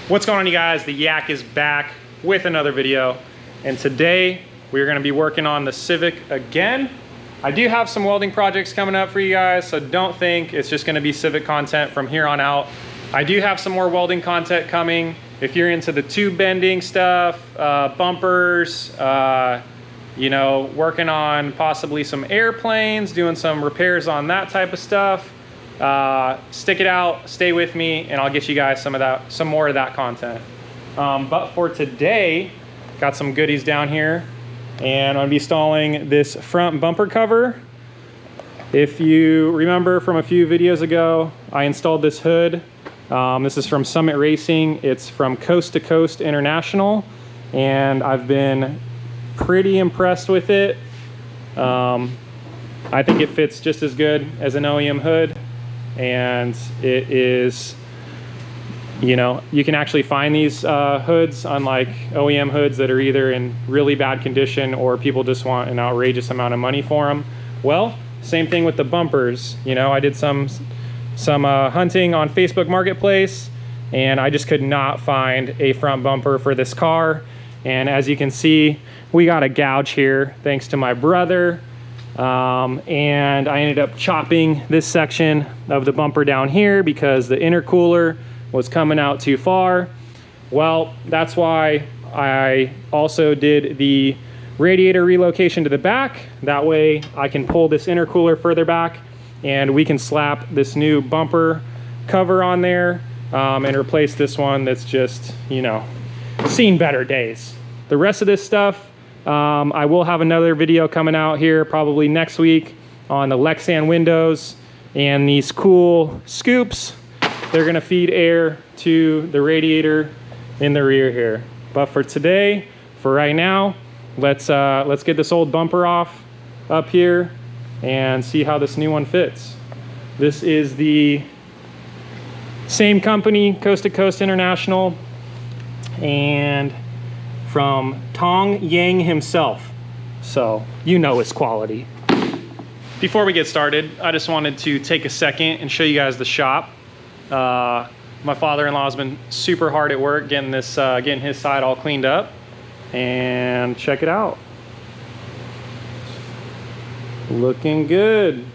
What's going on, you guys? The Yak is back with another video, and today we're going to be working on the Civic again. I do have some welding projects coming up for you guys, so don't think it's just going to be Civic content from here on out. I do have some more welding content coming. If you're into the tube bending stuff, bumpers, you know, working on possibly some airplanes, doing some repairs on that type of stuff, stick it out, stay with me, and I'll get you guys some more of that content. But for today, got some goodies down here, and I'm gonna be installing this front bumper cover. If you remember from a few videos ago, I installed this hood. This is from Summit Racing. It's from Coast to Coast International, and I've been pretty impressed with it. I think it fits just as good as an OEM hood, and it is, you know, you can actually find these hoods, unlike OEM hoods that are either in really bad condition or people just want an outrageous amount of money for them. Well, same thing with the bumpers. You know, I did some hunting on Facebook Marketplace, and I just could not find a front bumper for this car. And as you can see, we got a gouge here thanks to my brother. And I ended up chopping this section of the bumper down here because the intercooler was coming out too far. Well, that's why I also did the radiator relocation to the back. That way I can pull this intercooler further back, and we can slap this new bumper cover on there and replace this one that's just, you know, seen better days. The rest of this stuff, I will have another video coming out here probably next week on the Lexan windows and these cool scoops. They're gonna feed air to the radiator in the rear here. But for today, for right now, let's get this old bumper off up here and see how this new one fits. This is the same company, Coast to Coast International, and from Tong Yang himself, so you know it's quality. Before we get started, I just wanted to take a second and show you guys the shop. My father-in-law has been super hard at work getting this, getting his side all cleaned up, and check it out. Looking good.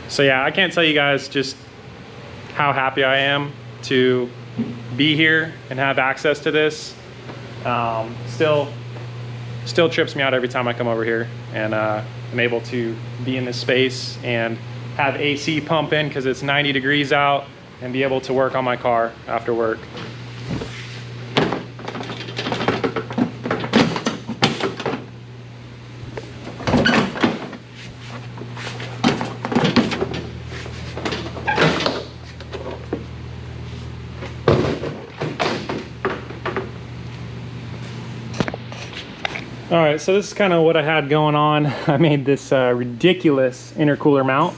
So yeah, I can't tell you guys just how happy I am to be here and have access to this. Still trips me out every time I come over here, and I'm able to be in this space and have AC pump in because it's 90 degrees out, and be able to work on my car after work. All right, so this is kind of what I had going on. I made this ridiculous intercooler mount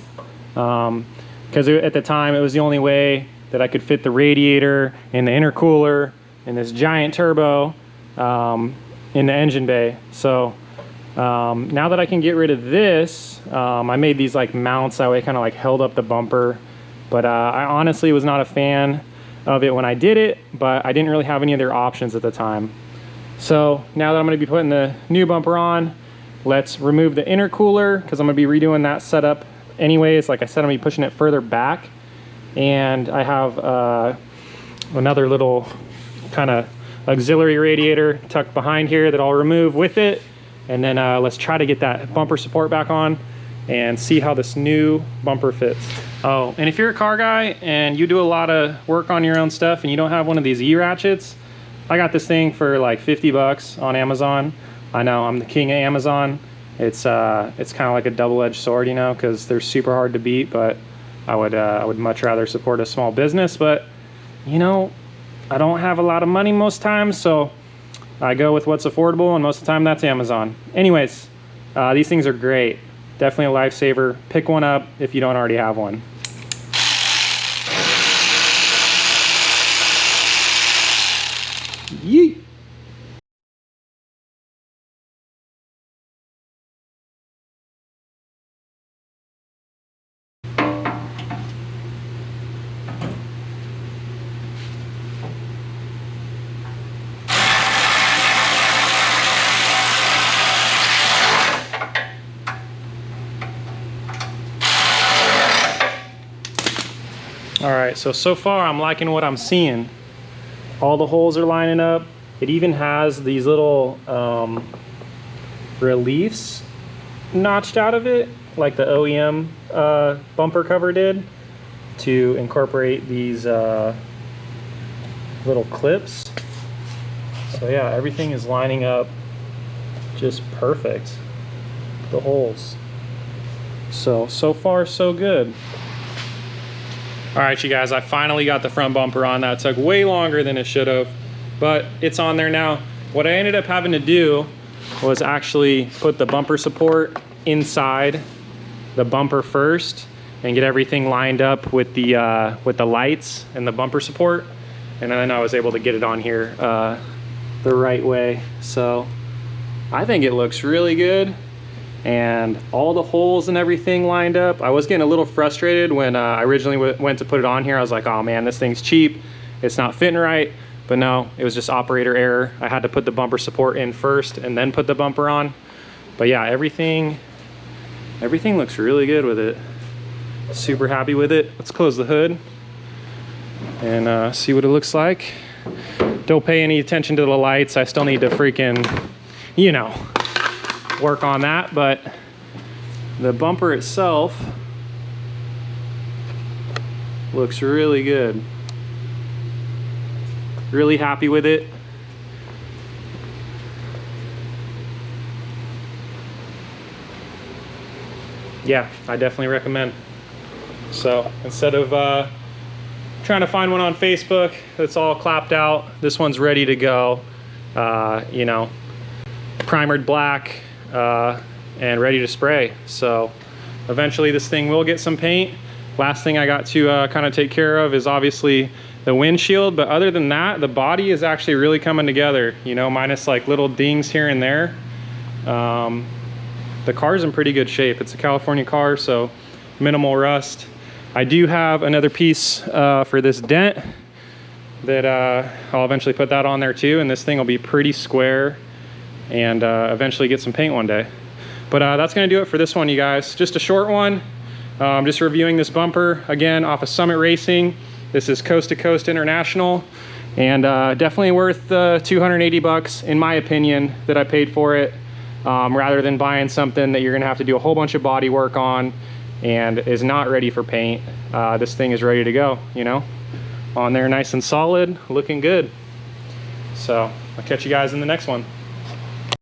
because at the time it was the only way that I could fit the radiator and the intercooler and this giant turbo in the engine bay. So now that I can get rid of this, I made these like mounts that way, kind of like held up the bumper. But I honestly was not a fan of it when I did it, but I didn't really have any other options at the time. So now that I'm going to be putting the new bumper on, let's remove the intercooler because I'm going to be redoing that setup anyways. Like I said, I'm going to be pushing it further back, and I have another little kind of auxiliary radiator tucked behind here that I'll remove with it. And then let's try to get that bumper support back on and see how this new bumper fits. Oh, and if you're a car guy and you do a lot of work on your own stuff and you don't have one of these E-ratchets, I got this thing for like 50 bucks on Amazon. I know, I'm the king of Amazon. It's kind of like a double-edged sword, you know, because they're super hard to beat, but I would much rather support a small business. But, you know, I don't have a lot of money most times, so I go with what's affordable, and most of the time that's Amazon. Anyways, these things are great. Definitely a lifesaver. Pick one up if you don't already have one. Yeet. All right, so far I'm liking what I'm seeing. All the holes are lining up. It even has these little reliefs notched out of it, like the OEM bumper cover did, to incorporate these little clips. So yeah, everything is lining up just perfect. The holes. So far so good. All right, you guys, I finally got the front bumper on. That took way longer than it should have, but it's on there now. What I ended up having to do was actually put the bumper support inside the bumper first and get everything lined up with the lights and the bumper support, and then I was able to get it on here the right way. So I think it looks really good, and all the holes and everything lined up. I was getting a little frustrated when I originally went to put it on here. I was like, oh man, this thing's cheap, it's not fitting right. But no, it was just operator error. I had to put the bumper support in first and then put the bumper on. But yeah, everything looks really good with it. Super happy with it. Let's close the hood and see what it looks like. Don't pay any attention to the lights. I still need to freaking, you know, work on that. But the bumper itself looks really good. Really happy with it. Yeah, I definitely recommend. So instead of trying to find one on Facebook that's all clapped out, this one's ready to go. You know, primered black and ready to spray. So eventually this thing will get some paint. Last thing I got to kind of take care of is obviously the windshield, but other than that, the body is actually really coming together, you know, minus like little dings here and there. The car's in pretty good shape. It's a California car, so minimal rust. I do have another piece for this dent that I'll eventually put that on there too, and this thing will be pretty square and eventually get some paint one day. But that's gonna do it for this one, you guys. Just a short one. Just reviewing this bumper again off of Summit Racing. This is Coast to Coast International, and definitely worth the 280 bucks in my opinion that I paid for it, rather than buying something that you're gonna have to do a whole bunch of body work on and is not ready for paint. This thing is ready to go, you know, on there nice and solid, looking good. So I'll catch you guys in the next one.